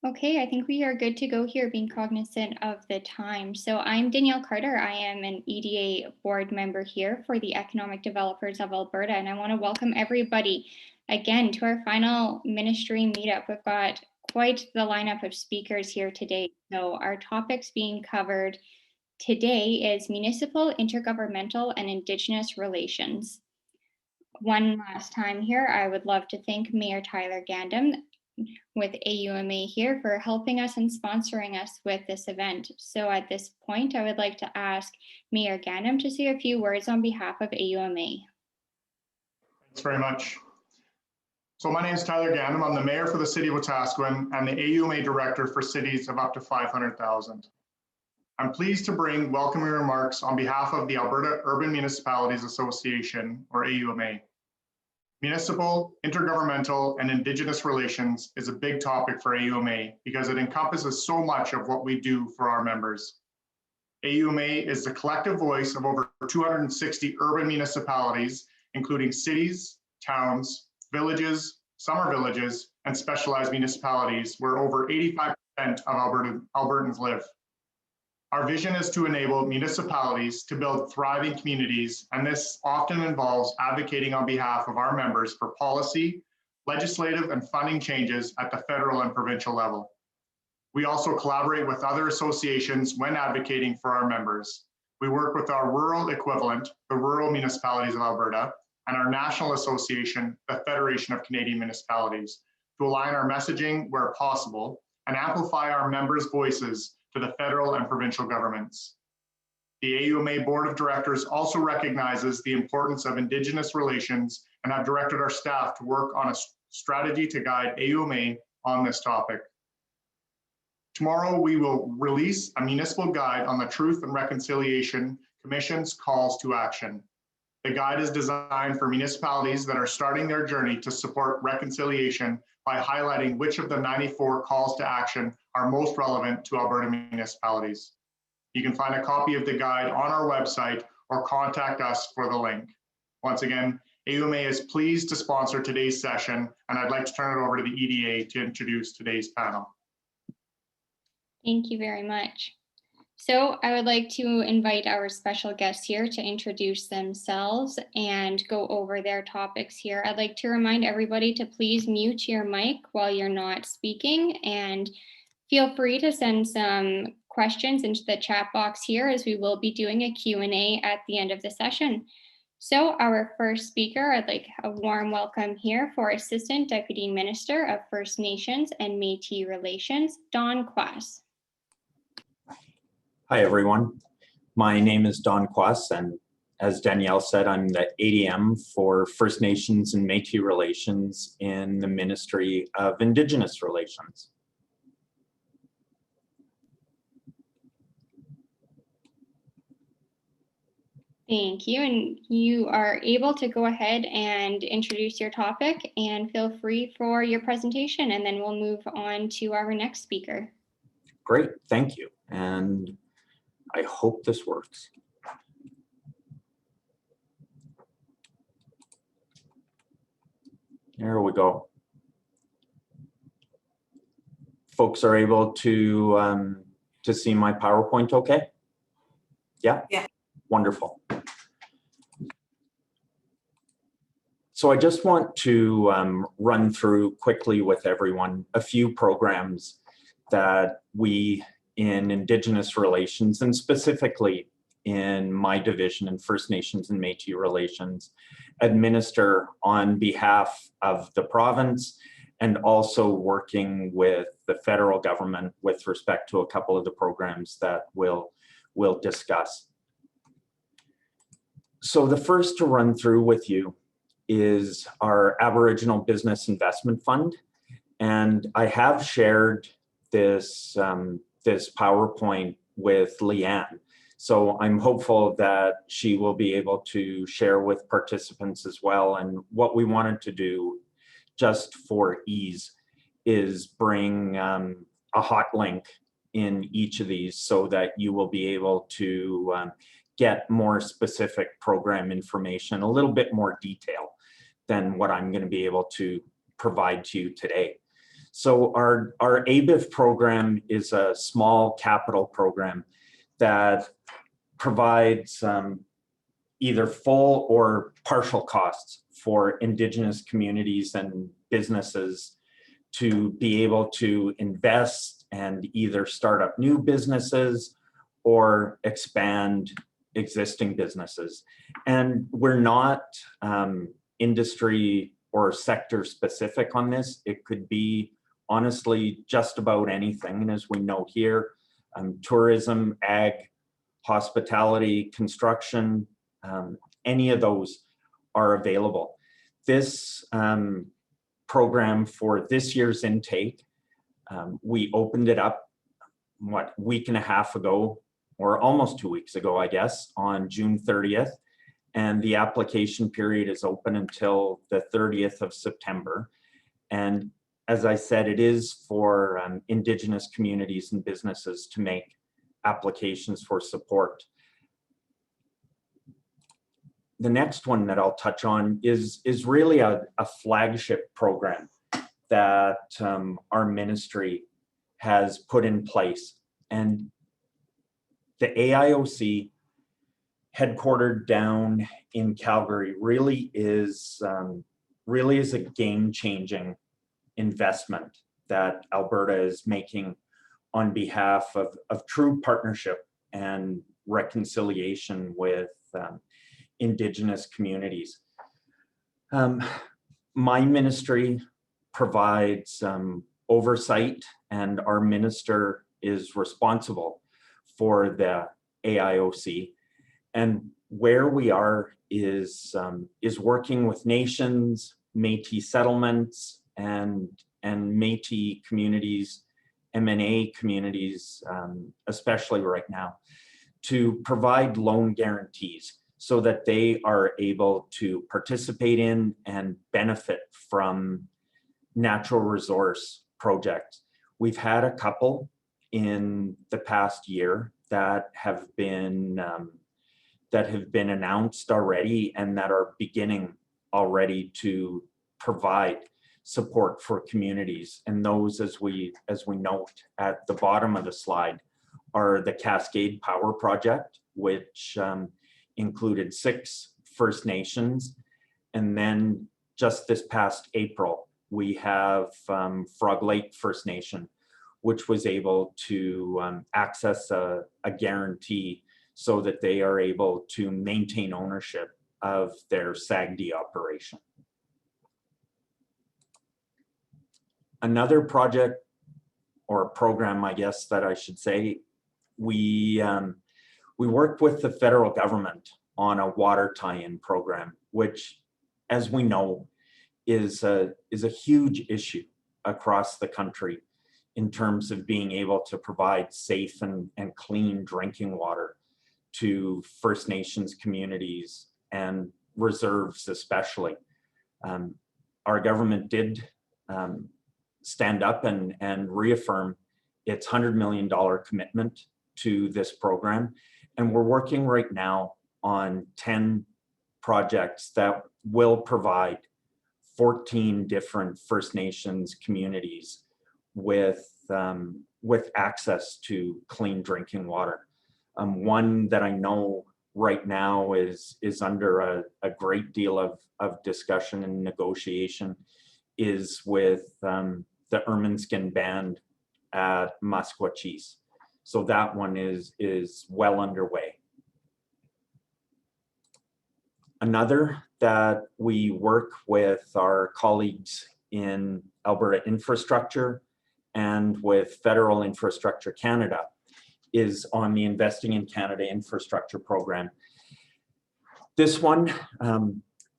Okay, I think we are good to go here, being cognizant of the time. So I'm Danielle Carter. I am an EDA board member here for the Economic Developers of Alberta, and I want to welcome everybody again to our final ministry meetup. We've got quite the lineup of speakers here today. So our topics being covered today is municipal, intergovernmental, and Indigenous relations. One last time here, I would love to thank Mayor Tyler Gandam with AUMA here for helping us and sponsoring us with this event. So at this point, I would like to ask Mayor Gandam to say a few words on behalf of AUMA. Thanks very much. So my name is Tyler Gandam. I'm the mayor for the city of Wetaskiwin and the AUMA director for cities of up to 500,000. I'm pleased to bring welcoming remarks on behalf of the Alberta Urban Municipalities Association, or AUMA. Municipal, intergovernmental, and Indigenous relations is a big topic for AUMA because it encompasses so much of what we do for our members. AUMA is the collective voice of over 260 urban municipalities, including cities, towns, villages, summer villages, and specialized municipalities where over 85% of Albertans live. Our vision is to enable municipalities to build thriving communities, and this often involves advocating on behalf of our members for policy, legislative, and funding changes at the federal and provincial level. We also collaborate with other associations when advocating for our members. We work with our rural equivalent, the Rural Municipalities of Alberta, and our national association, the Federation of Canadian Municipalities, to align our messaging where possible and amplify our members' voices to the federal and provincial governments. The AUMA Board of Directors also recognizes the importance of Indigenous relations and have directed our staff to work on a strategy to guide AUMA on this topic. Tomorrow, we will release a municipal guide on the Truth and Reconciliation Commission's calls to action. The guide is designed for municipalities that are starting their journey to support reconciliation by highlighting which of the 94 calls to action are most relevant to Alberta municipalities. You can find a copy of the guide on our website or contact us for the link. Once again, AUMA is pleased to sponsor today's session, and I'd like to turn it over to the EDA to introduce today's panel. Thank you very much. So I would like to invite our special guests here to introduce themselves and go over their topics here. I'd like to remind everybody to please mute your mic while you're not speaking, and feel free to send some questions into the chat box here, as we will be doing a Q&A at the end of the session. So our first speaker, I'd like a warm welcome here for Assistant Deputy Minister of First Nations and Métis Relations, Don Quass. Hi, everyone. My name is Don Quass, and as Danielle said, I'm the ADM for First Nations and Métis Relations in the Ministry of Indigenous Relations. Thank you, and you are able to go ahead and introduce your topic, and feel free for your presentation, and then we'll move on to our next speaker. Great, thank you. And I hope this works. There we go. Folks are able to see my PowerPoint okay? Yeah? Yeah. Wonderful. So I just want to run through quickly with everyone a few programs that we in Indigenous relations, and specifically in my division in First Nations and Métis relations, administer on behalf of the province, and also working with the federal government with respect to a couple of the programs that we'll discuss. So the first to run through with you is our Aboriginal Business Investment Fund. And I have shared this this PowerPoint with Leanne. So I'm hopeful that she will be able to share with participants as well. And what we wanted to do, just for ease, is bring a hot link in each of these so that you will be able to get more specific program information, a little bit more detail than what I'm going to be able to provide to you today. So our ABIF program is a small capital program that provides either full or partial costs for Indigenous communities and businesses to be able to invest and either start up new businesses or expand existing businesses. And we're not industry or sector specific on this. It could be honestly just about anything. And as we know here, tourism, ag, hospitality, construction, any of those are available. This program for this year's intake, we opened it up, what, week and a half ago, or almost 2 weeks ago, I guess, on June 30th. And the application period is open until the 30th of September. And as I said, it is for Indigenous communities and businesses to make applications for support. The next one that I'll touch on is really a flagship program that our ministry has put in place. And the AIOC, headquartered down in Calgary, really is a game-changing investment that Alberta is making on behalf of true partnership and reconciliation with Indigenous communities. My ministry provides oversight, and our minister is responsible for the AIOC. And where we are is working with nations, Métis settlements, and Métis communities, MNA communities, especially right now, to provide loan guarantees so that they are able to participate in and benefit from natural resource projects. We've had a couple in the past year that have been announced already and that are beginning already to provide support for communities. And those, as we note at the bottom of the slide, are the Cascade Power Project, which included 6 First Nations. And then just this past April, we have Frog Lake First Nation, which was able to access a guarantee so that they are able to maintain ownership of their SAGD operation. Another project or program, I guess that I should say, we worked with the federal government on a water tie-in program, which, as we know, is a huge issue across the country in terms of being able to provide safe and clean drinking water to First Nations communities and reserves especially. Our government did stand up and reaffirm its $100 million commitment to this program. And we're working right now on 10 projects that will provide 14 different First Nations communities with access to clean drinking water. One that I know right now is under a great deal of discussion and negotiation is with the Ermineskin Band at Musqueam. So that one is well underway. Another that we work with our colleagues in Alberta Infrastructure and with Federal Infrastructure Canada is on the Investing in Canada Infrastructure Program. This one,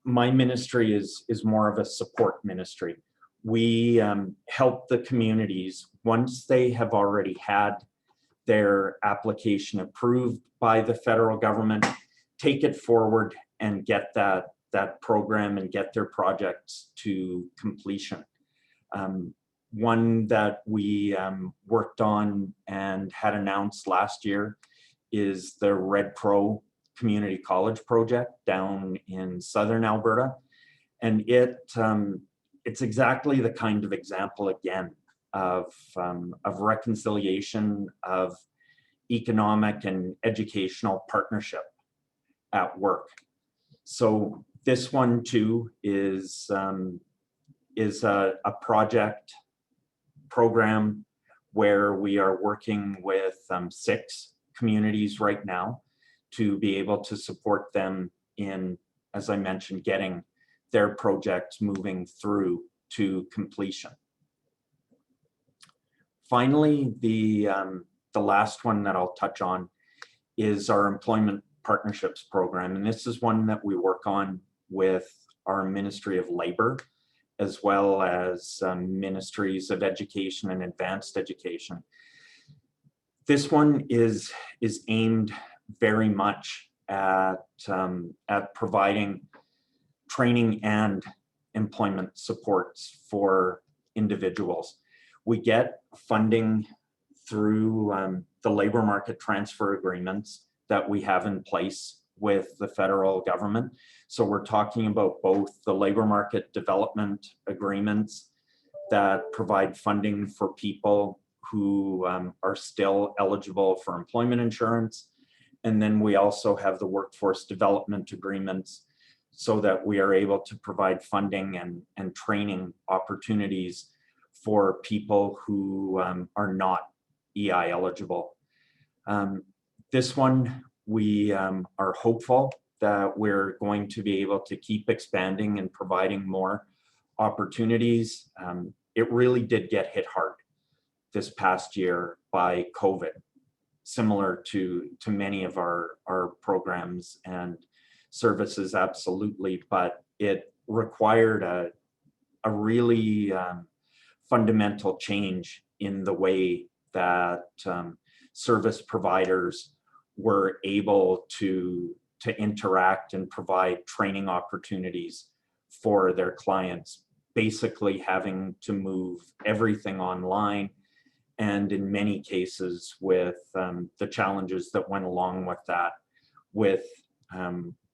my ministry is more of a support ministry. We help the communities once they have already had their application approved by the federal government, take it forward and get that program and get their projects to completion. One that we worked on and had announced last year is the Red Crow Community College project down in southern Alberta. And it's exactly the kind of example, again, of reconciliation, of economic and educational partnership at work. So this one too is a project program where we are working with 6 communities right now to be able to support them in, as I mentioned, getting their projects moving through to completion. Finally, the last one that I'll touch on is our employment partnerships program. And this is one that we work on with our Ministry of Labor, as well as Ministries of Education and Advanced Education. This one is aimed very much at providing training and employment supports for individuals. We get funding through the labor market transfer agreements that we have in place with the federal government. So we're talking about both the labor market development agreements that provide funding for people who are still eligible for employment insurance. And then we also have the workforce development agreements so that we are able to provide funding and training opportunities for people who are not EI eligible. This one, we are hopeful that we're going to be able to keep expanding and providing more opportunities. It really did get hit hard this past year by COVID, similar to many of our programs and services, absolutely, but it required a really fundamental change in the way that service providers were able to interact and provide training opportunities for their clients, basically having to move everything online, and in many cases with the challenges that went along with that, with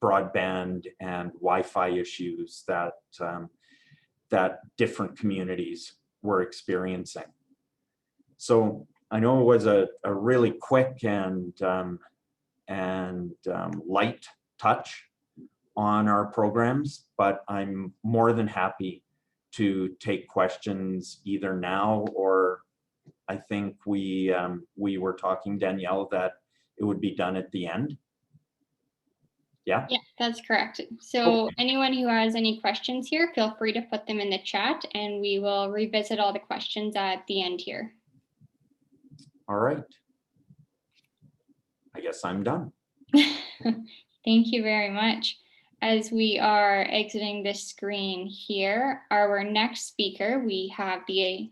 broadband and Wi-Fi issues that different communities were experiencing. So I know it was a really quick and light touch on our programs, but I'm more than happy to take questions either now, or I think we were talking, Danielle, that it would be done at the end. Yeah, that's correct. So anyone who has any questions here, feel free to put them in the chat and we will revisit all the questions at the end here. All right. I guess I'm done. Thank you very much. As we are exiting this screen here, our next speaker, we have the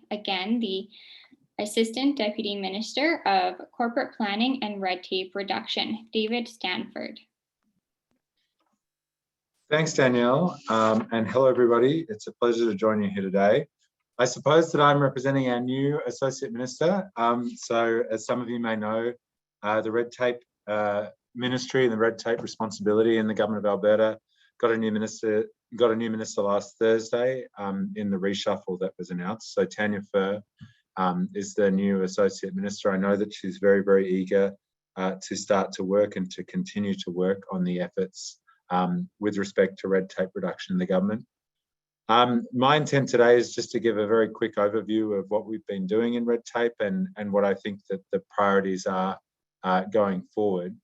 Assistant Deputy Minister of Corporate Planning and Red Tape Reduction, David Stanford. Thanks, Danielle, and hello, everybody. It's a pleasure to join you here today. I suppose that I'm representing our new Associate Minister. So as some of you may know, the Red Tape Ministry and the Red Tape responsibility in the Government of Alberta got a new minister last Thursday in the reshuffle that was announced. So Tanya Furr is the new Associate Minister. I know that she's very, very eager to start to work and to continue to work on the efforts with respect to red tape reduction in the government. My intent today is just to give a very quick overview of what we've been doing in red tape and what I think that the priorities are going forward.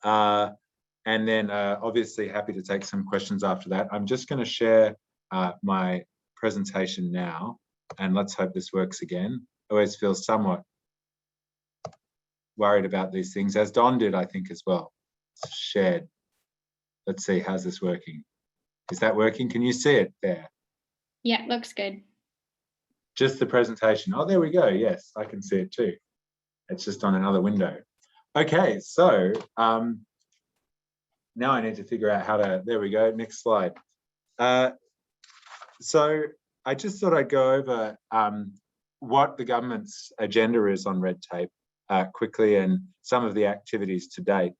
And then obviously happy to take some questions after that. I'm just going to share my presentation now, and let's hope this works again. I always feel somewhat worried about these things, as Don did, I think, as well. It's shared. Let's see, how's this working? Is that working? Can you see it there? Yeah, looks good. Just the presentation. Oh, there we go. Yes, I can see it too. It's just on another window. Okay, so now I need to figure out how to, there we go, next slide. So I just thought I'd go over what the government's agenda is on red tape quickly and some of the activities to date.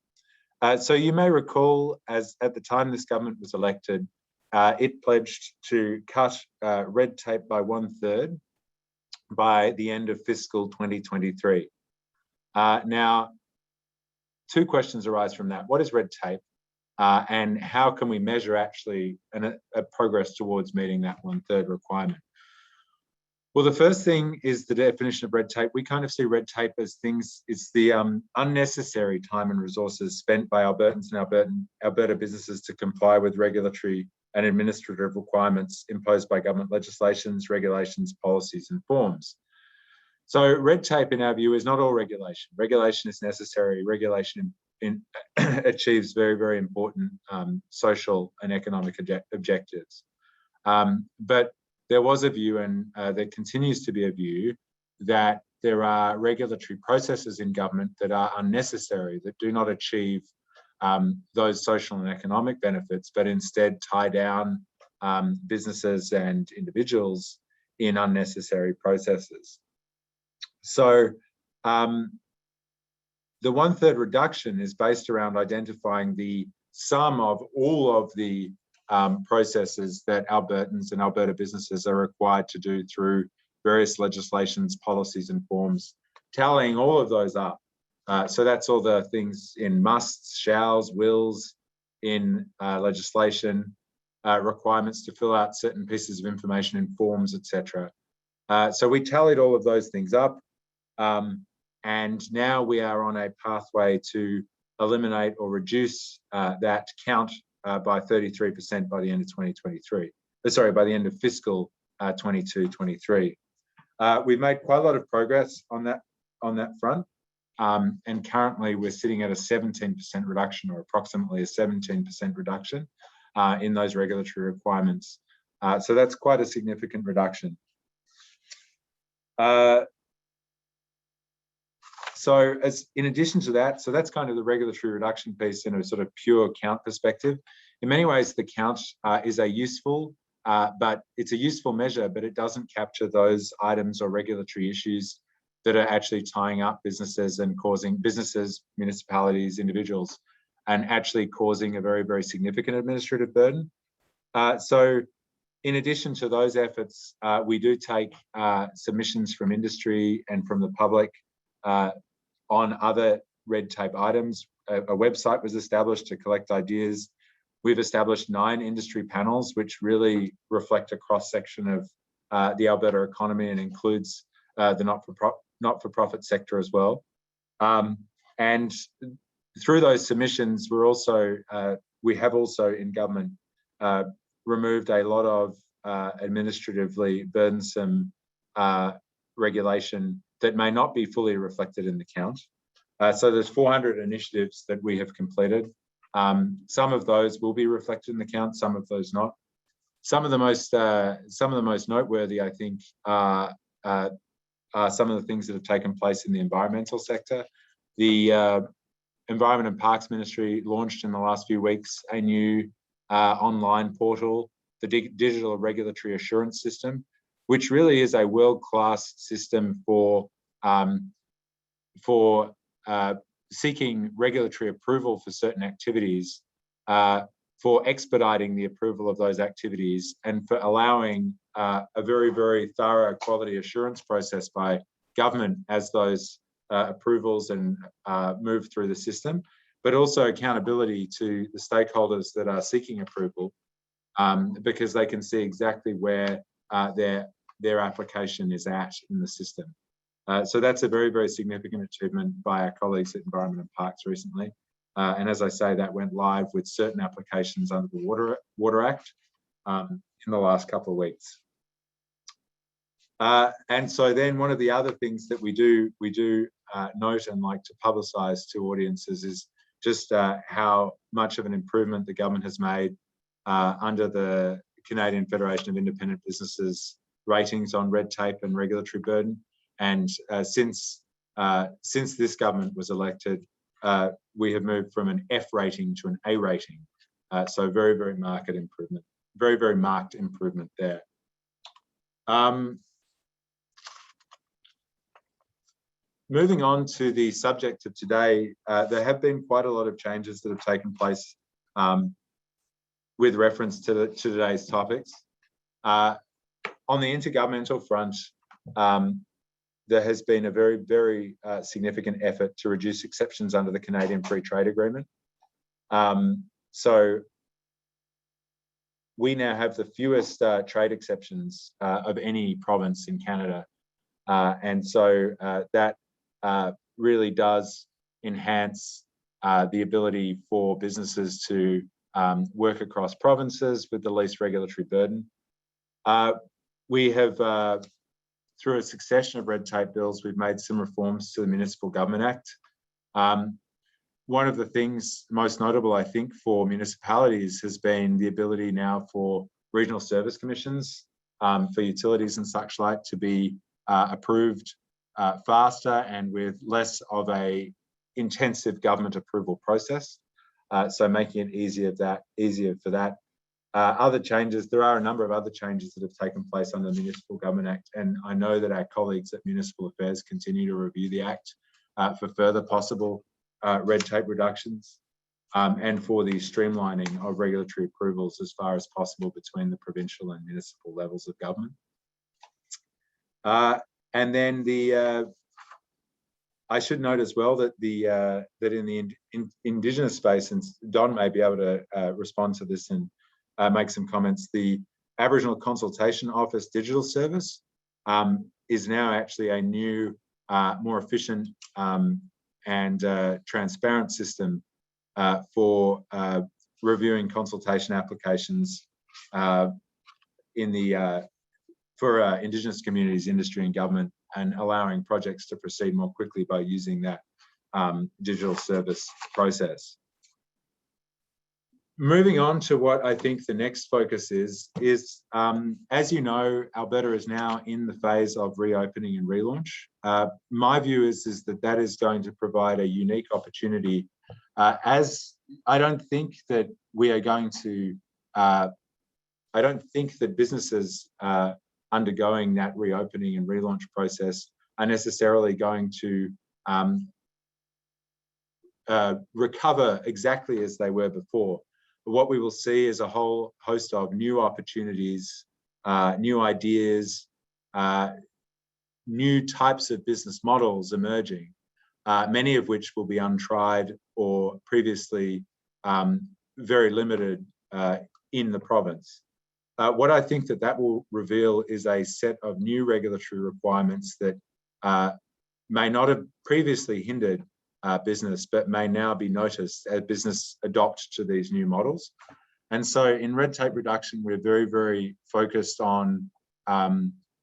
So you may recall, as at the time this government was elected, it pledged to cut red tape by 1/3 by the end of fiscal 2023. Now, two questions arise from that. What is red tape? And how can we measure actually a progress towards meeting that 1/3 requirement? Well, the first thing is the definition of red tape. We kind of see red tape as things, it's the unnecessary time and resources spent by Albertans and Alberta businesses to comply with regulatory and administrative requirements imposed by government legislations, regulations, policies, and forms. So red tape, in our view, is not all regulation. Regulation is necessary. Regulation achieves very, very important social and economic objectives. But there was a view, and there continues to be a view, that there are regulatory processes in government that are unnecessary, that do not achieve those social and economic benefits, but instead tie down businesses and individuals in unnecessary processes. So the 1/3 reduction is based around identifying the sum of all of the processes that Albertans and Alberta businesses are required to do through various legislations, policies, and forms, tallying all of those up. So that's all the things in musts, shalls, wills, in legislation, requirements to fill out certain pieces of information in forms, etc. So we tallied all of those things up. And now we are on a pathway to eliminate or reduce that count by 33% by the end of 2023. Sorry, by the end of fiscal 22-23. We've made quite a lot of progress on that front. And currently we're sitting at a 17% reduction, or approximately a 17% reduction in those regulatory requirements. So that's quite a significant reduction. So in addition to that, so that's kind of the regulatory reduction piece in a sort of pure count perspective. In many ways, the count is a useful, but it's a useful measure, but it doesn't capture those items or regulatory issues that are actually tying up businesses and causing businesses, municipalities, individuals, and actually causing a very, very significant administrative burden. So in addition to those efforts, we do take submissions from industry and from the public on other red tape items. A website was established to collect ideas. We've established 9 industry panels, which really reflect a cross-section of the Alberta economy and includes the not-for-profit sector as well. And through those submissions, we have also in government removed a lot of administratively burdensome regulation that may not be fully reflected in the count. So there's 400 initiatives that we have completed. Some of those will be reflected in the count, some of those not. Some of the most noteworthy, I think, are some of the things that have taken place in the environmental sector. The Environment and Parks Ministry launched in the last few weeks a new online portal, the Digital Regulatory Assurance System, which really is a world-class system for seeking regulatory approval for certain activities, for expediting the approval of those activities, and for allowing a very, very thorough quality assurance process by government as those approvals and move through the system, but also accountability to the stakeholders that are seeking approval, because they can see exactly where their application is at in the system. So that's a very, very significant achievement by our colleagues at Environment and Parks recently. And as I say, that went live with certain applications under the Water Act in the last couple of weeks. And so then one of the other things that we do note and like to publicise to audiences is just how much of an improvement the government has made under the Canadian Federation of Independent Businesses ratings on red tape and regulatory burden. And since this government was elected, we have moved from an F rating to an A rating. So very, very marked improvement, very, very marked improvement there. Moving on to the subject of today, there have been quite a lot of changes that have taken place with reference to today's topics. On the intergovernmental front, there has been a very, very significant effort to reduce exceptions under the Canadian Free Trade Agreement. So we now have the fewest trade exceptions of any province in Canada. And so that really does enhance the ability for businesses to work across provinces with the least regulatory burden. We have, through a succession of red tape bills, we've made some reforms to the Municipal Government Act. One of the things most notable, I think, for municipalities has been the ability now for regional service commissions for utilities and such like to be approved faster and with less of a intensive government approval process. So making it easier for that. Other changes, there are a number of other changes that have taken place under the Municipal Government Act, and I know that our colleagues at Municipal Affairs continue to review the Act for further possible red tape reductions and for the streamlining of regulatory approvals as far as possible between the provincial and municipal levels of government. And then I should note as well that that in the Indigenous space, and Don may be able to respond to this and make some comments, the Aboriginal Consultation Office digital service is now actually a new, more efficient and transparent system for reviewing consultation applications in the for Indigenous communities, industry and government, and allowing projects to proceed more quickly by using that digital service process. Moving on to what I think the next focus is as you know, Alberta is now in the phase of reopening and relaunch. My view is that that is going to provide a unique opportunity, as I don't think that we are going to, I don't think that businesses undergoing that reopening and relaunch process are necessarily going to recover exactly as they were before. But what we will see is a whole host of new opportunities, new ideas, new types of business models emerging, many of which will be untried or previously very limited in the province. What I think that will reveal is a set of new regulatory requirements that may not have previously hindered business, but may now be noticed as business adopt to these new models. And so in red tape reduction, we're very, very focused on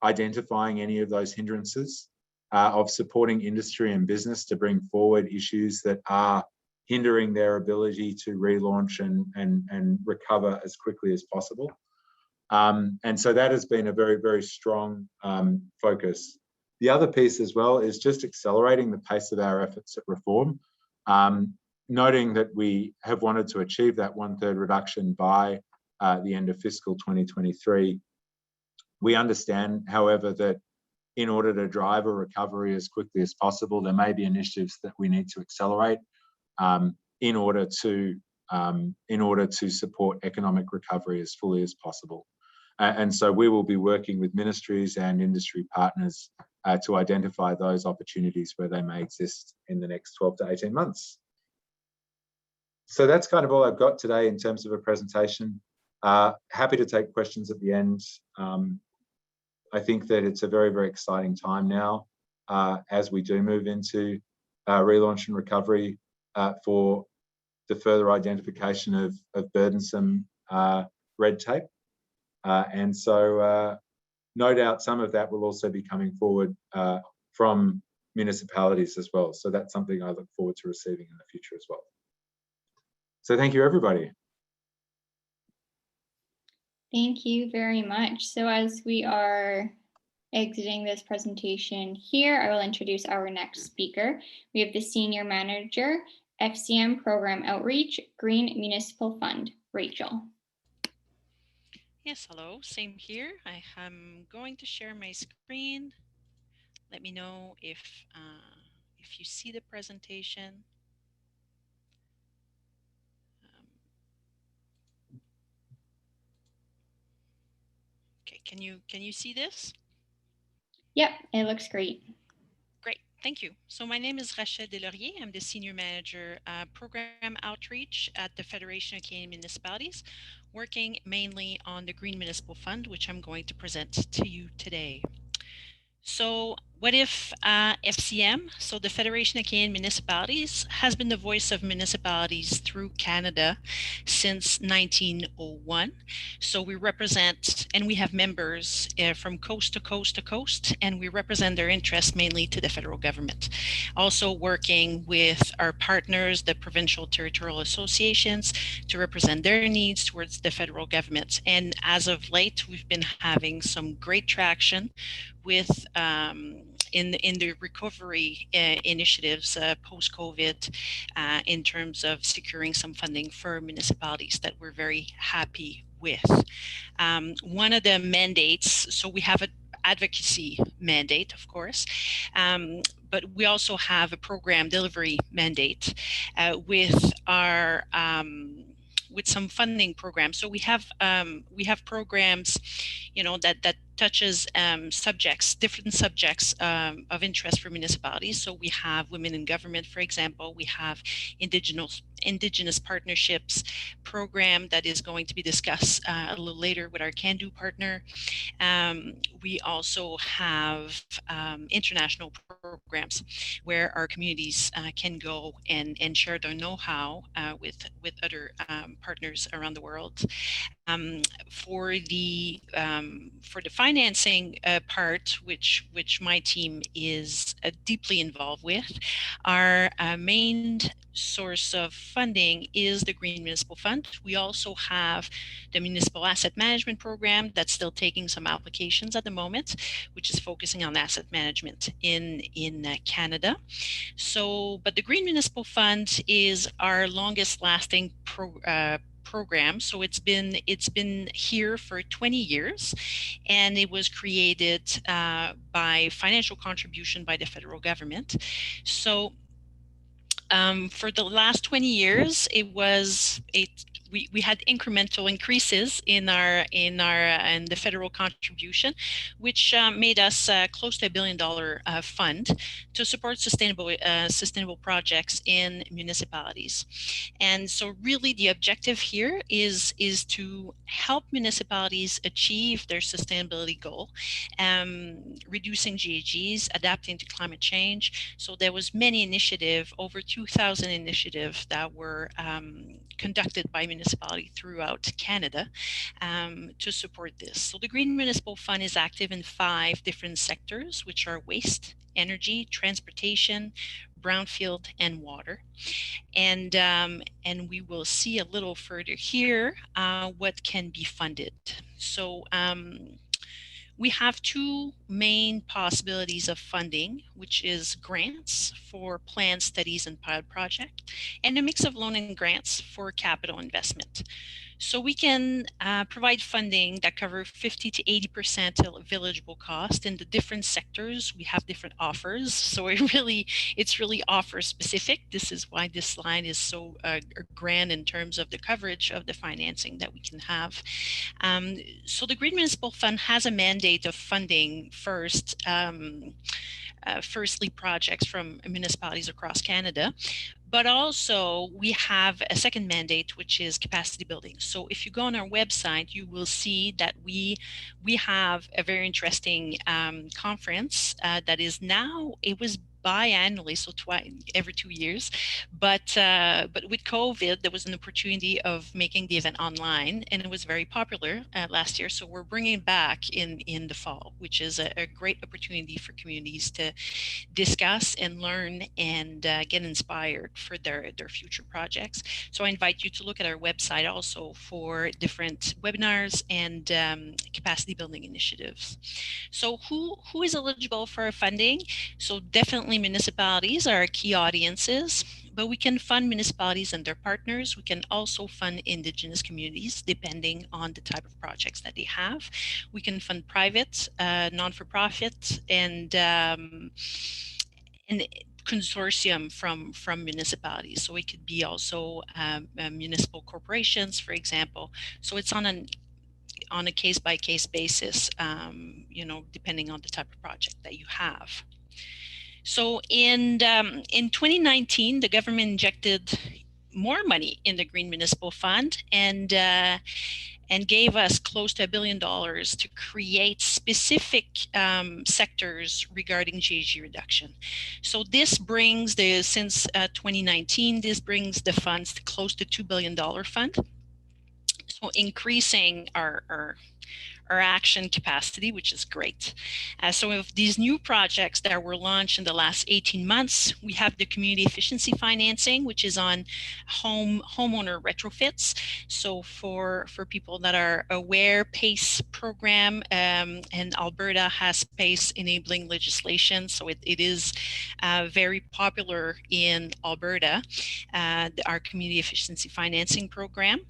identifying any of those hindrances, of supporting industry and business to bring forward issues that are hindering their ability to relaunch and recover as quickly as possible. And so that has been a very, very strong focus. The other piece as well is just accelerating the pace of our efforts at reform, noting that we have wanted to achieve that 1/3 reduction by the end of fiscal 2023. We understand, however, that in order to drive a recovery as quickly as possible, there may be initiatives that we need to accelerate in order to support economic recovery as fully as possible. And so we will be working with ministries and industry partners to identify those opportunities where they may exist in the next 12 to 18 months. So that's kind of all I've got today in terms of a presentation. Happy to take questions at the end. I think that it's a very, very exciting time now as we do move into relaunch and recovery for the further identification of burdensome red tape. And so no doubt some of that will also be coming forward from municipalities as well. So that's something I look forward to receiving in the future as well. So thank you, everybody. Thank you very much. So as we are exiting this presentation here, I will introduce our next speaker. We have the Senior Manager, FCM Program Outreach, Green Municipal Fund, Rachel. Yes, hello, same here. I am going to share my screen. Let me know if you see the presentation. Okay, can you see this? Yep, it looks great. Great, thank you. So my name is Rachel Leslauriers. I'm the Senior Manager Program Outreach at the Federation of Canadian Municipalities, working mainly on the Green Municipal Fund, which I'm going to present to you today. So what if FCM, so the Federation of Canadian Municipalities, has been the voice of municipalities through Canada since 1901. So we represent, and we have members from coast to coast to coast, and we represent their interests mainly to the federal government. Also working with our partners, the provincial territorial associations, to represent their needs towards the federal government. And as of late, we've been having some great traction with in the recovery initiatives post-COVID in terms of securing some funding for municipalities that we're very happy with. One of the mandates, so we have an advocacy mandate, of course, but we also have a program delivery mandate with our with some funding programs. So we have programs, you know, that touches different subjects of interest for municipalities. So we have women in government, for example. We have Indigenous partnerships program that is going to be discussed a little later with our Cando partner. We also have international programs where our communities can go and share their know-how with other partners around the world. For the financing part, which my team is deeply involved with, our main source of funding is the Green Municipal Fund. We also have the Municipal Asset Management Program that's still taking some applications at the moment, which is focusing on asset management in Canada. So, but the Green Municipal Fund is our longest lasting program. So it's been here for 20 years, and it was created by financial contribution by the federal government. So for the last 20 years, we had incremental increases in the federal contribution, which made us close to $1 billion fund to support sustainable projects in municipalities. And so really the objective here is to help municipalities achieve their sustainability goal, reducing GHGs, adapting to climate change. So there was many initiatives, over 2,000 initiatives that were conducted by municipality throughout Canada to support this. So the Green Municipal Fund is active in 5 different sectors, which are waste, energy, transportation, brownfield, and water. And we will see a little further here what can be funded. So we have 2 main possibilities of funding, which is grants for plan studies and pilot project, and a mix of loan and grants for capital investment. So we can provide funding that cover 50 to 80% of eligible cost. In the different sectors, we have different offers. So it's really offer specific. This is why this slide is so grand in terms of the coverage of the financing that we can have. So the Green Municipal Fund has a mandate of funding firstly projects from municipalities across Canada. But also we have a second mandate, which is capacity building. So if you go on our website, you will see that we have a very interesting conference that is now, it was biannually, so every 2 years. But with COVID, there was an opportunity of making the event online, and it was very popular last year. So we're bringing it back in the fall, which is a great opportunity for communities to discuss and learn and get inspired for their future projects. So I invite you to look at our website also for different webinars and capacity building initiatives. So who is eligible for funding? So definitely municipalities are key audiences, but we can fund municipalities and their partners. We can also fund Indigenous communities depending on the type of projects that they have. We can fund private, non-for-profit, and consortium from municipalities. So it could be also municipal corporations, for example. So it's on on a case-by-case basis, depending on the type of project that you have. So in 2019, the government injected more money in the Green Municipal Fund and gave us close to $1 billion to create specific sectors regarding GHG reduction. So this brings since 2019, this brings the funds to close to $2 billion fund. So increasing our action capacity, which is great. So of these new projects that were launched in the last 18 months, we have the community efficiency financing, which is on homeowner retrofits. So for people that are aware, PACE program, and Alberta has PACE enabling legislation. So it is very popular in Alberta, our community efficiency financing program.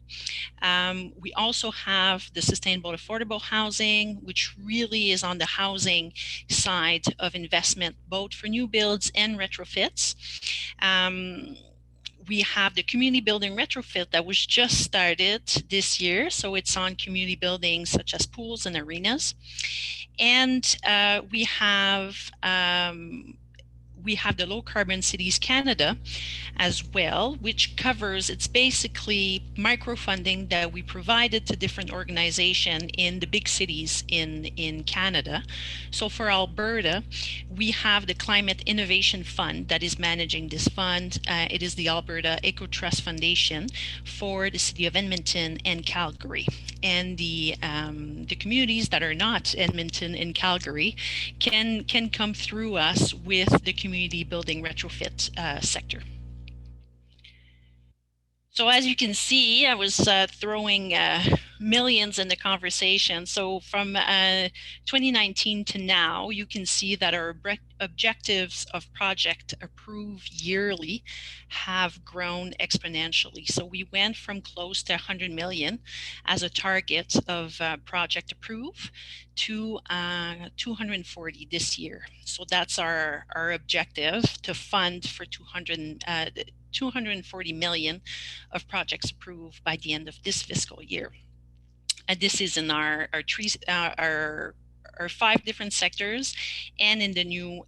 We also have the sustainable affordable housing, which really is on the housing side of investment, both for new builds and retrofits. We have the community building retrofit that was just started this year. So it's on community buildings such as pools and arenas. And we have the Low Carbon Cities Canada as well, which covers, it's basically microfunding that we provided to different organizations in the big cities in Canada. So for Alberta, we have the Climate Innovation Fund that is managing this fund. It is the Alberta Eco Trust Foundation for the city of Edmonton and Calgary. And the communities that are not Edmonton and Calgary can come through us with the community building retrofit sector. So as you can see, I was throwing millions in the conversation. So from 2019 to now, you can see that our objectives of project approved yearly have grown exponentially. So we went from close to 100 million as a target of project approved to 240 this year. So that's our objective, to fund for 240 million of projects approved by the end of this fiscal year. And this is in our 5 different sectors and in the new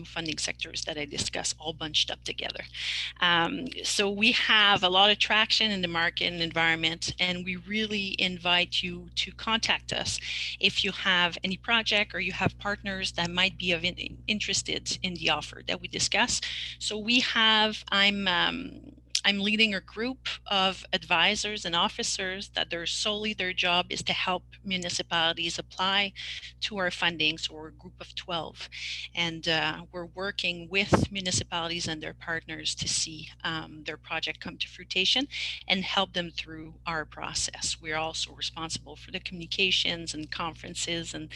funding sectors that I discussed, all bunched up together. So we have a lot of traction in the market and environment, and we really invite you to contact us if you have any project or you have partners that might be interested in the offer that we discuss. So we have, I'm leading a group of advisors and officers that their job is to help municipalities apply to our funding. So we're a group of 12, and we're working with municipalities and their partners to see their project come to fruition and help them through our process. We're also responsible for the communications and conferences and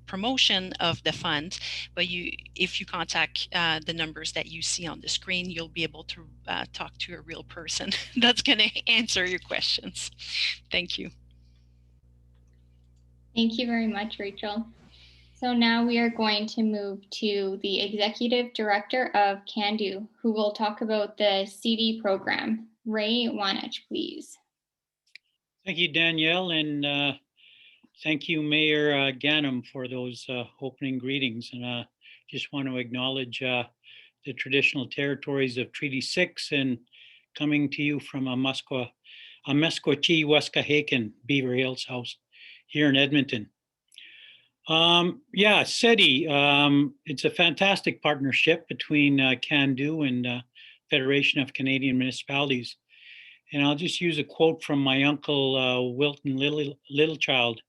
promotion of the fund. But if you contact the numbers that you see on the screen, you'll be able to talk to a real person that's going to answer your questions. Thank you. Thank you very much, Rachel. So now we are going to move to the Executive Director of Cando, who will talk about the CEDI program. Ray Wanuch, please. Thank you, Danielle, and thank you, Mayor Gandam, for those opening greetings. And just want to acknowledge the traditional territories of Treaty 6 and coming to you from a Meskwachee Waskahaken Beaver Hills house here in Edmonton. Yeah, CEDI, it's a fantastic partnership between Cando and Federation of Canadian Municipalities. And I'll just use a quote from my uncle, Wilton Littlechild,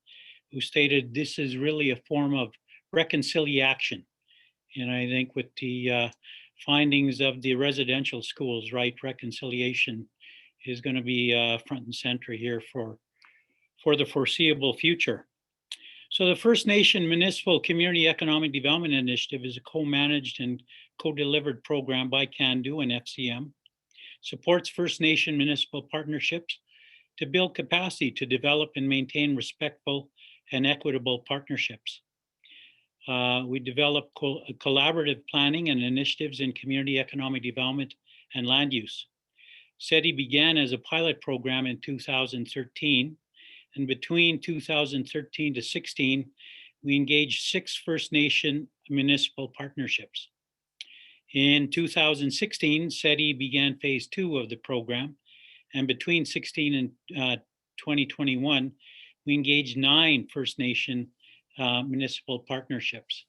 who stated, "This is really a form of reconciliation." And I think with the findings of the residential schools, right, reconciliation is going to be front and center here for the foreseeable future. So the First Nation Municipal Community Economic Development Initiative is a co-managed and co-delivered program by Cando and FCM, supports First Nation municipal partnerships to build capacity to develop and maintain respectful and equitable partnerships. We develop collaborative planning and initiatives in community economic development and land use. CEDI began as a pilot program in 2013 And between 2013 to 16, we engaged 6 First Nation municipal partnerships. In 2016, CEDI began phase 2 of the program, and between 16 and 2021, we engaged 9 First Nation municipal partnerships.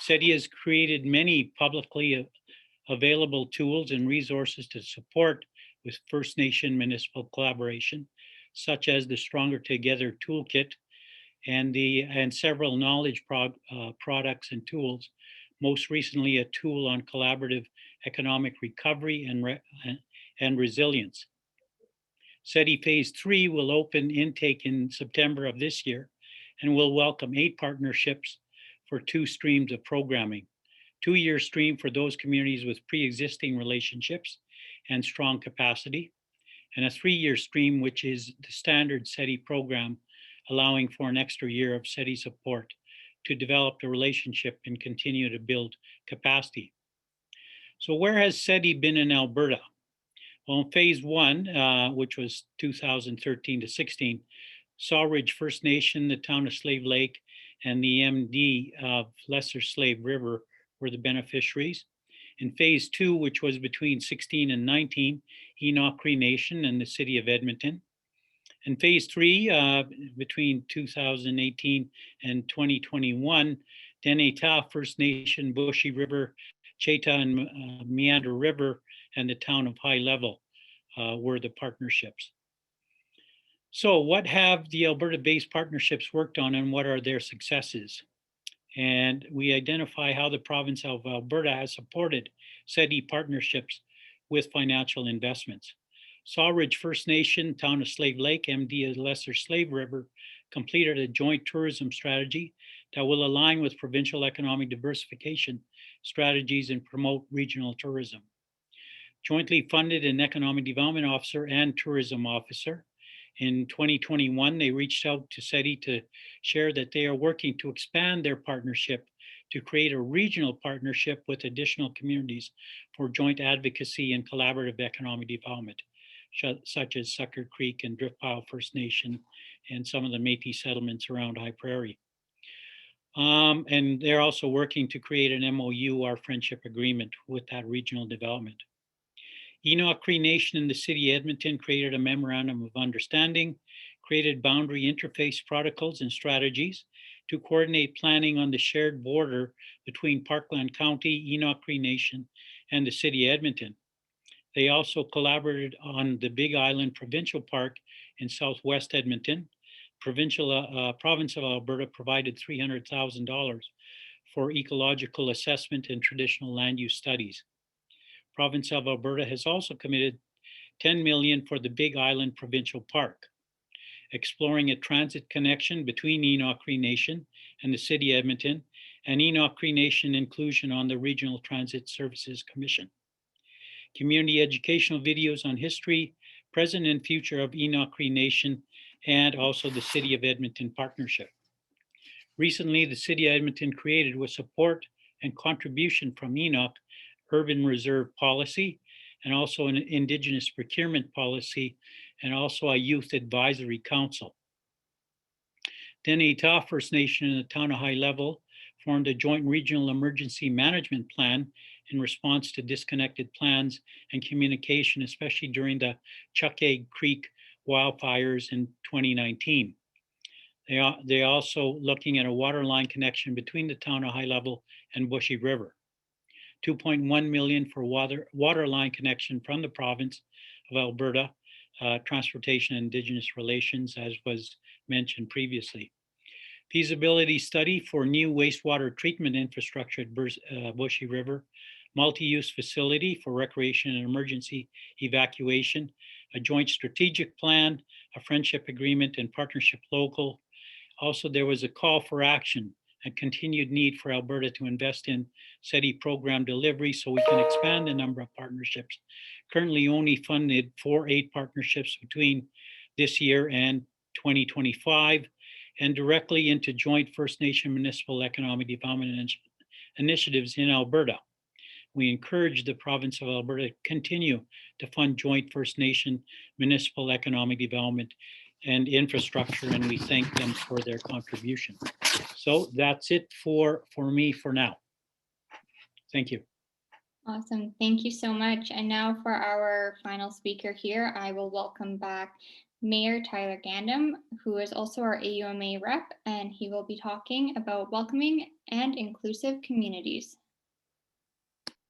CEDI has created many publicly available tools and resources to support with First Nation municipal collaboration, such as the Stronger Together Toolkit and several knowledge products and tools. Most recently, a tool on collaborative economic recovery and resilience. CEDI Phase 3 will open intake in September of this year and will welcome 8 partnerships for 2 streams of programming. 2-year stream for those communities with pre-existing relationships and strong capacity, and a 3-year stream, which is the standard CEDI program, allowing for an extra year of CEDI support to develop the relationship and continue to build capacity. So where has CEDI been in Alberta? Well, in phase 1, which was 2013 to 16, Sawridge First Nation, the town of Slave Lake, and the MD of Lesser Slave River were the beneficiaries. In phase 2, which was between 16 and 19, Enoch Cree Nation and the city of Edmonton. In phase 3, between 2018 and 2021, Deneta First Nation, Bushy River, Cheta and Meander River, and the town of High Level were the partnerships. So what have the Alberta-based partnerships worked on, and what are their successes? And we identify how the province of Alberta has supported CEDI partnerships with financial investments. Sawridge First Nation, town of Slave Lake, MD of Lesser Slave River, completed a joint tourism strategy that will align with provincial economic diversification strategies and promote regional tourism. Jointly funded an economic development officer and tourism officer. In 2021, they reached out to CEDI to share that they are working to expand their partnership to create a regional partnership with additional communities for joint advocacy and collaborative economic development, such as Sucker Creek and Driftpile First Nation and some of the Metis settlements around High Prairie. And they're also working to create an MOU, our friendship agreement, with that regional development. Enoch Cree Nation and the city of Edmonton created a memorandum of understanding, created boundary interface protocols and strategies to coordinate planning on the shared border between Parkland County, Enoch Cree Nation, and the city of Edmonton. They also collaborated on the Big Island Provincial Park in southwest Edmonton. Province of Alberta provided $300,000 for ecological assessment and traditional land use studies. Province of Alberta has also committed $10 million for the Big Island Provincial Park, exploring a transit connection between Enoch Cree Nation and the city of Edmonton, and Enoch Cree Nation inclusion on the Regional Transit Services Commission. Community educational videos on history, present and future of Enoch Cree Nation, and also the City of Edmonton partnership. Recently, the City of Edmonton created, with support and contribution from Enoch, Urban Reserve Policy, and also an Indigenous Procurement Policy, and also a Youth Advisory Council. Deneta First Nation in the town of High Level formed a joint regional emergency management plan in response to disconnected plans and communication, especially during the Chuckegg Creek wildfires in 2019. They're also looking at a water line connection between the town of High Level and Bushy River. $2.1 million for water line connection from the province of Alberta, Transportation and Indigenous Relations, as was mentioned previously. Feasibility study for new wastewater treatment infrastructure at Bushy River, multi-use facility for recreation and emergency evacuation, a joint strategic plan, a friendship agreement, and partnership local. Also, there was a call for action and continued need for Alberta to invest in CEDI program delivery so we can expand the number of partnerships. Currently only funded for 8 partnerships between this year and 2025, and directly into joint First Nation municipal economic development initiatives in Alberta. We encourage the province of Alberta to continue to fund joint First Nation municipal economic development and infrastructure, and we thank them for their contribution. So that's it for me for now. Thank you. Awesome. Thank you so much. And now for our final speaker here, I will welcome back Mayor Tyler Gandam, who is also our AUMA rep, and he will be talking about welcoming and inclusive communities.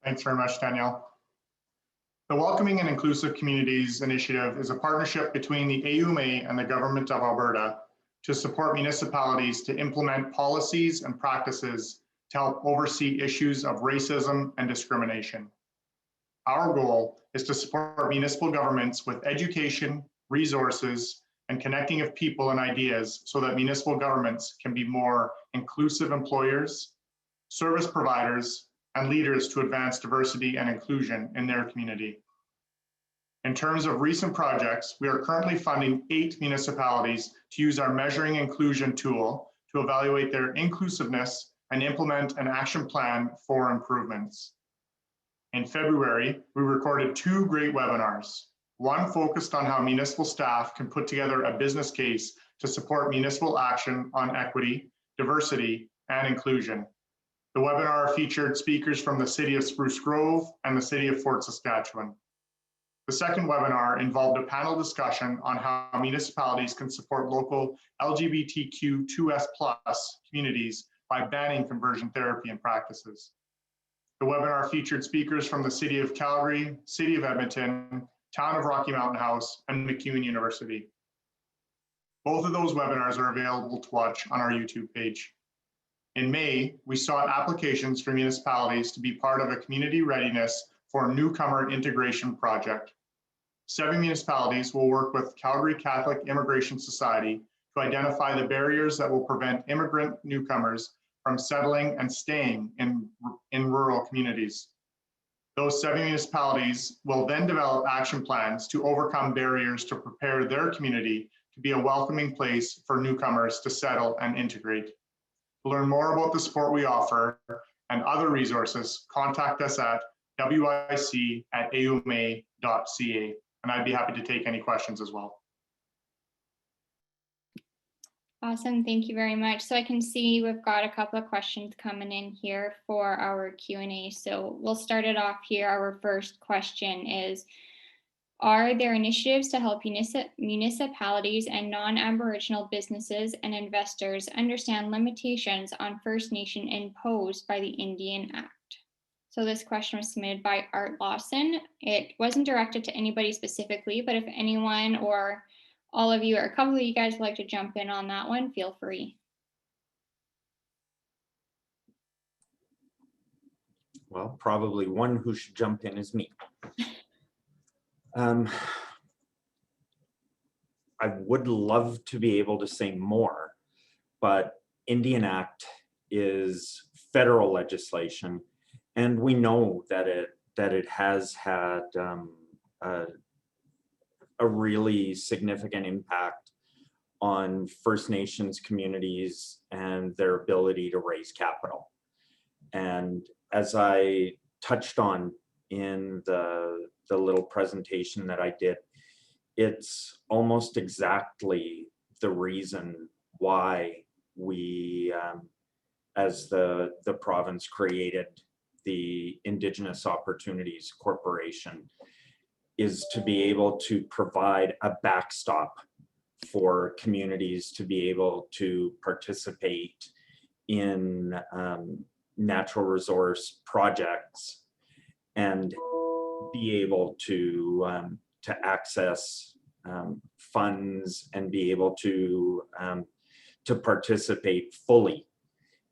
Thanks very much, Danielle. The Welcoming and Inclusive Communities Initiative is a partnership between the AUMA and the Government of Alberta to support municipalities to implement policies and practices to help oversee issues of racism and discrimination. Our goal is to support municipal governments with education, resources, and connecting of people and ideas so that municipal governments can be more inclusive employers, service providers, and leaders to advance diversity and inclusion in their community. In terms of recent projects, we are currently funding 8 municipalities to use our measuring inclusion tool to evaluate their inclusiveness and implement an action plan for improvements. In February, we recorded 2 great webinars. One focused on how municipal staff can put together a business case to support municipal action on equity, diversity, and inclusion. The webinar featured speakers from the City of Spruce Grove and the City of Fort Saskatchewan. The second webinar involved a panel discussion on how municipalities can support local LGBTQ2S+ communities by banning conversion therapy and practices. The webinar featured speakers from the City of Calgary, City of Edmonton, Town of Rocky Mountain House, and MacEwan University. Both of those webinars are available to watch on our YouTube page. In May, we sought applications for municipalities to be part of a community readiness for newcomer integration project. 7 municipalities will work with Calgary Catholic Immigration Society to identify the barriers that will prevent immigrant newcomers from settling and staying in rural communities. Those 7 municipalities will then develop action plans to overcome barriers to prepare their community to be a welcoming place for newcomers to settle and integrate. To learn more about the support we offer and other resources, contact us at wic@auma.ca, and I'd be happy to take any questions as well. Awesome, thank you very much. So I can see we've got a couple of questions coming in here for our Q&A. So we'll start it off here. Our first question is, are there initiatives to help municipalities and non-Aboriginal businesses and investors understand limitations on First Nation imposed by the Indian Act? So this question was submitted by Art Lawson. It wasn't directed to anybody specifically, but if anyone or all of you or a couple of you guys would like to jump in on that one, feel free. Well, probably one who should jump in is me. I would love to be able to say more, but Indian Act is federal legislation, and we know that it has had a really significant impact on First Nations communities and their ability to raise capital. And as I touched on in the little presentation that I did, it's almost exactly the reason why we, as the province, created the Indigenous Opportunities Corporation, is to be able to provide a backstop for communities to be able to participate in natural resource projects and be able to access funds and be able to participate fully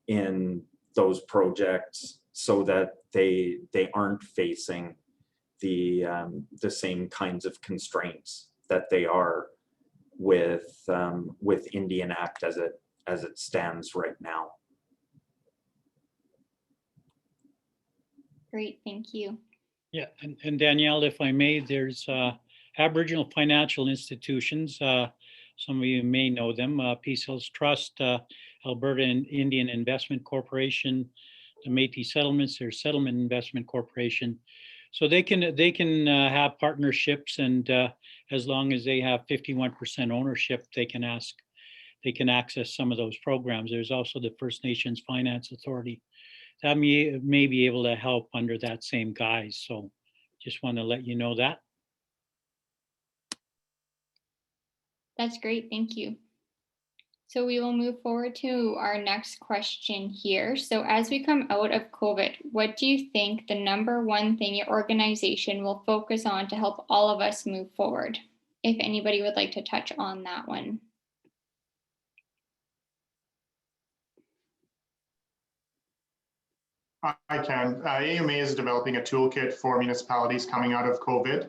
in those projects so that they aren't facing the same kinds of constraints that they are with Indian Act as it stands right now. Great, thank you. Yeah, and Danielle, if I may, there's Aboriginal financial institutions. Some of you may know them, Peace Hills Trust, Alberta and Indian Investment Corporation, the Metis Settlements, there's Settlement Investment Corporation. So they can have partnerships, and as long as they have 51% ownership, they can access some of those programs. There's also the First Nations Finance Authority that may be able to help under that same guise. So just want to let you know that. That's great, thank you. So we will move forward to our next question here. So as we come out of COVID, what do you think the #1 thing your organization will focus on to help all of us move forward? If anybody would like to touch on that one. I can. AUMA is developing a toolkit for municipalities coming out of COVID.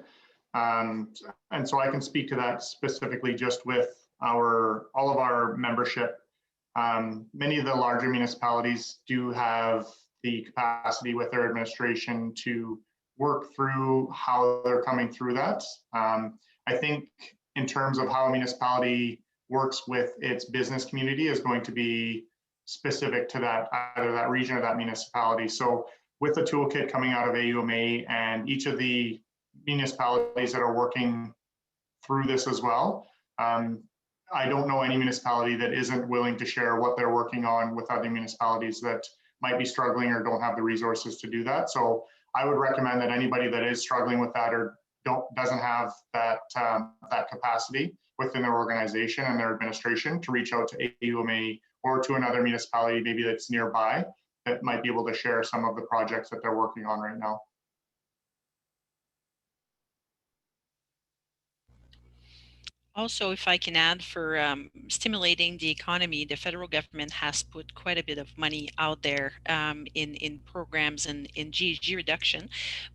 And so I can speak to that specifically just with all of our membership. Many of the larger municipalities do have the capacity with their administration to work through how they're coming through that. I think in terms of how a municipality works with its business community is going to be specific to that, either that region or that municipality. So with the toolkit coming out of AUMA and each of the municipalities that are working through this as well, I don't know any municipality that isn't willing to share what they're working on with other municipalities that might be struggling or don't have the resources to do that. So I would recommend that anybody that is struggling with that or doesn't have that capacity within their organization and their administration to reach out to AUMA or to another municipality maybe that's nearby that might be able to share some of the projects that they're working on right now. Also, if I can add, for stimulating the economy, the federal government has put quite a bit of money out there in programs and in GHG reduction,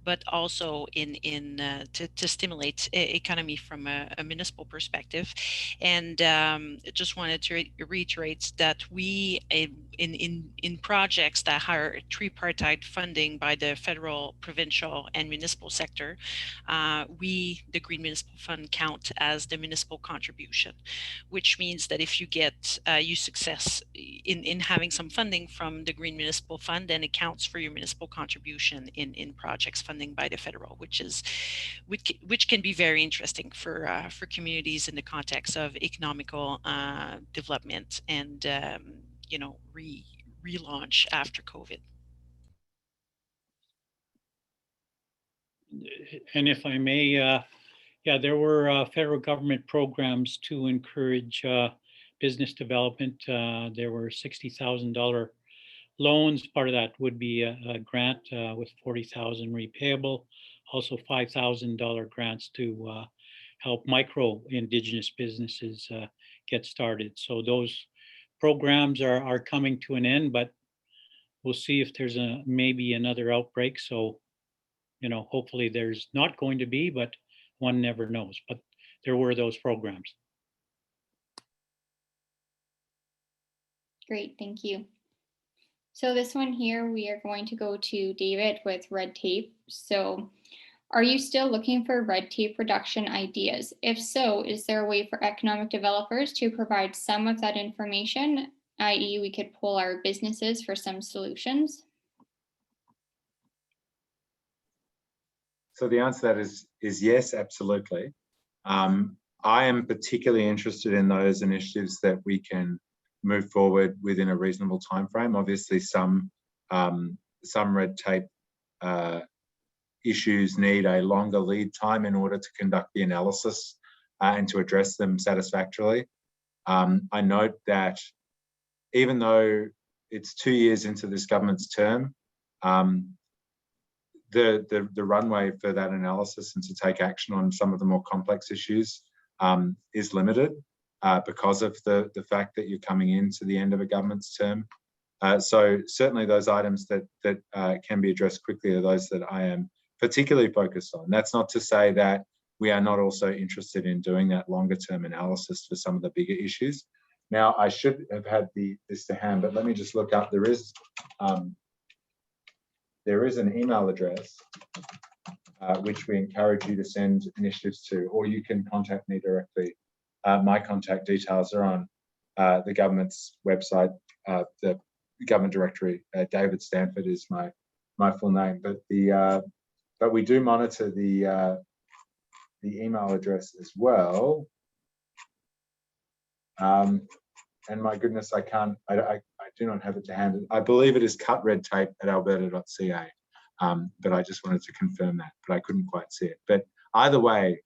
but also to stimulate economy from a municipal perspective. And just wanted to reiterate that we in projects that are tripartite funding by the federal, provincial, and municipal sector, we, the Green Municipal Fund, count as the municipal contribution, which means that if you get success in having some funding from the Green Municipal Fund, then it counts for your municipal contribution in projects funding by the federal, which can be very interesting for communities in the context of economical development and relaunch after COVID. And if I may, yeah, there were federal government programs to encourage business development. There were $60,000 loans. Part of that would be a grant with $40,000 repayable. Also $5,000 grants to help micro Indigenous businesses get started. So those programs are coming to an end, but we'll see if there's maybe another outbreak. So, hopefully there's not going to be, but one never knows. But there were those programs. Great, thank you. So this one here, we are going to go to David with red tape. So are you still looking for red tape reduction ideas? If so, is there a way for economic developers to provide some of that information, i.e. we could pull our businesses for some solutions? So the answer to that is yes, absolutely. I am particularly interested in those initiatives that we can move forward within a reasonable timeframe. Obviously, some red tape issues need a longer lead time in order to conduct the analysis and to address them satisfactorily. I note that even though it's 2 years into this government's term, the runway for that analysis and to take action on some of the more complex issues is limited because of the fact that you're coming into the end of a government's term. So certainly those items that can be addressed quickly are those that I am particularly focused on. That's not to say that we are not also interested in doing that longer term analysis for some of the bigger issues. Now, I should have had this to hand, but let me just look up. There is an email address which we encourage you to send initiatives to, or you can contact me directly. My contact details are on the government's website, the government directory. David Stanford is my full name, but but we do monitor the email address as well. And my goodness, I do not have it to hand. I believe it is cutredtape@alberta.ca. But I just wanted to confirm that, but I couldn't quite see it. But either way,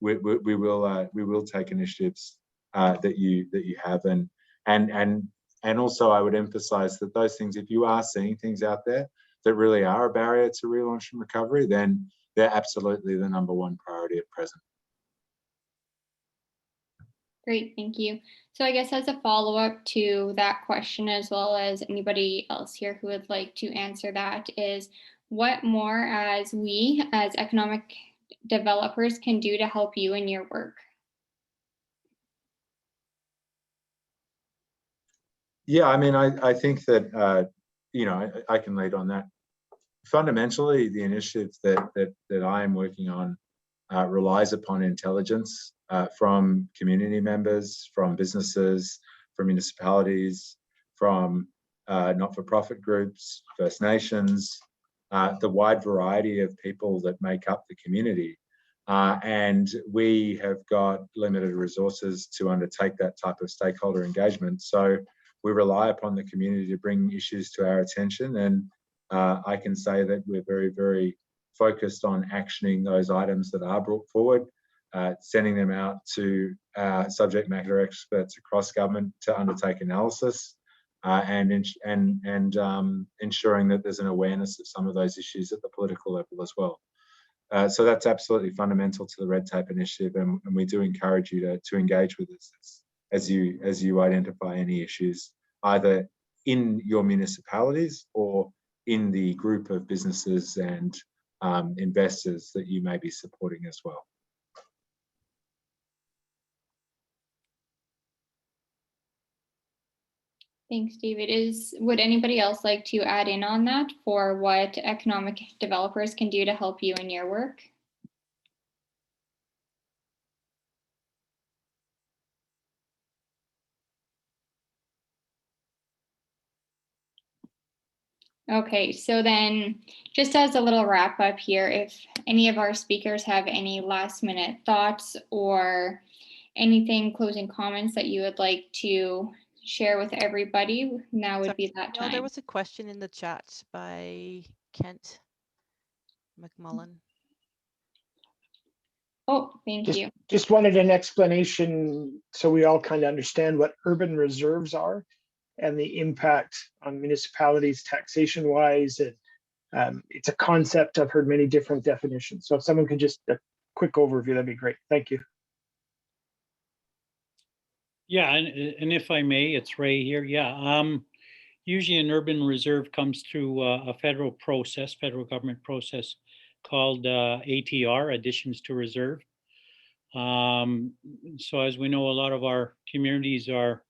we will take initiatives that you have, and also I would emphasize that those things, if you are seeing things out there that really are a barrier to relaunch and recovery, then they're absolutely the #1 priority at present. Great, thank you. So I guess as a follow-up to that question, as well as anybody else here who would like to answer that, is what more as we, as economic developers, can do to help you in your work? Yeah, I mean, I think that, I can lead on that. Fundamentally, the initiative that I am working on relies upon intelligence from community members, from businesses, from municipalities, from not-for-profit groups, First Nations, the wide variety of people that make up the community. And we have got limited resources to undertake that type of stakeholder engagement. So we rely upon the community to bring issues to our attention. And I can say that we're very, very focused on actioning those items that are brought forward, sending them out to subject matter experts across government to undertake analysis, and ensuring that there's an awareness of some of those issues at the political level as well. So that's absolutely fundamental to the Red Tape Initiative, and we do encourage you to engage with us as you identify any issues, either in your municipalities or in the group of businesses and investors that you may be supporting as well. Thanks, David. Would anybody else like to add in on that for what economic developers can do to help you in your work? Okay, so then just as a little wrap up here, if any of our speakers have any last minute thoughts or anything, closing comments that you would like to share with everybody, now would be that time. No, there was a question in the chat by Kent McMullen. Oh, thank you. Just wanted an explanation so we all kind of understand what urban reserves are and the impact on municipalities taxation wise. And it's a concept I've heard many different definitions. So if someone could just a quick overview, that'd be great. Thank you. Yeah, and if I may, it's Ray here. Yeah, usually an urban reserve comes through a federal government process called ATR, Additions to Reserve. So as we know, a lot of our communities are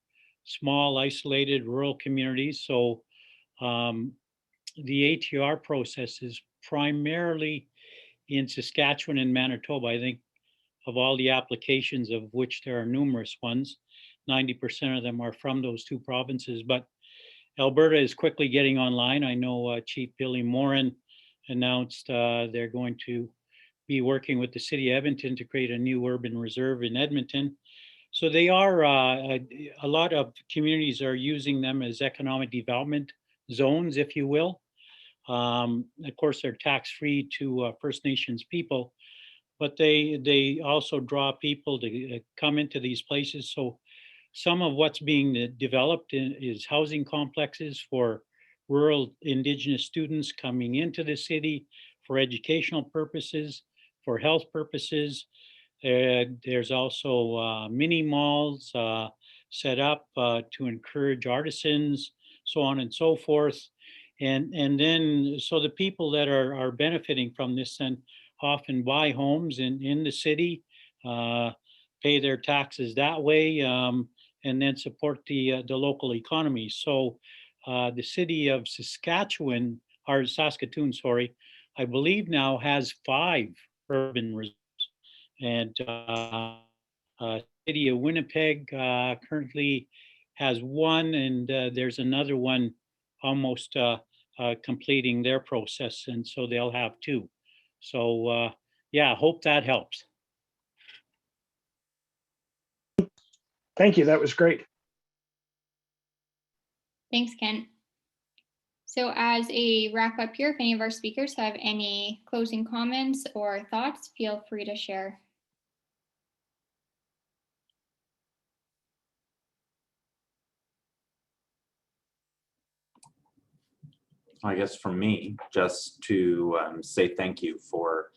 small, isolated, rural communities. So the ATR process is primarily in Saskatchewan and Manitoba. I think of all the applications, of which there are numerous ones, 90% of them are from those two provinces. But Alberta is quickly getting online. I know Chief Billy Morin announced they're going to be working with the city of Edmonton to create a new urban reserve in Edmonton. So they are, a lot of communities are using them as economic development zones, if you will. Of course, they're tax-free to First Nations people, but they also draw people to come into these places. So some of what's being developed is housing complexes for rural Indigenous students coming into the city for educational purposes, for health purposes. There's also mini malls set up to encourage artisans, so on and so forth. And then, so the people that are benefiting from this then often buy homes in the city, pay their taxes that way, and then support the local economy. So the city of Saskatoon, sorry, I believe now has 5 urban reserves. And city of Winnipeg currently has 1, and there's another one almost completing their process, and so they'll have 2. So yeah, hope that helps. Thank you. That was great. Thanks, Kent. So as a wrap up here, if any of our speakers have any closing comments or thoughts, feel free to share. I guess from me, just to say thank you for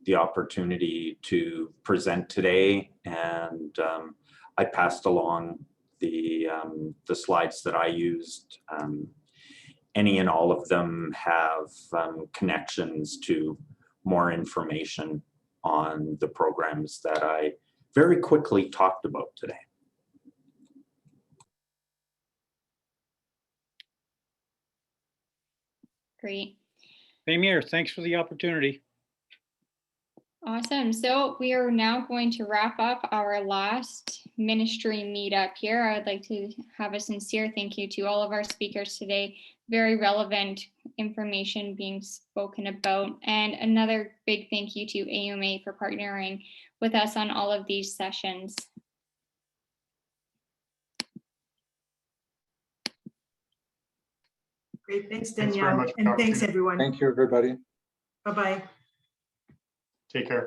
the opportunity to present today, and I passed along the slides that I used. Any and all of them have connections to more information on the programs that I very quickly talked about today. Great. Same here. Thanks for the opportunity. Awesome. So we are now going to wrap up our last ministry meetup here. I would like to have a sincere thank you to all of our speakers today. Very relevant information being spoken about. And another big thank you to AUMA for partnering with us on all of these sessions. Great, thanks, Thanks very Danielle. much for the And thanks, opportunity. everyone. Thank you, everybody. Bye-bye. Take care.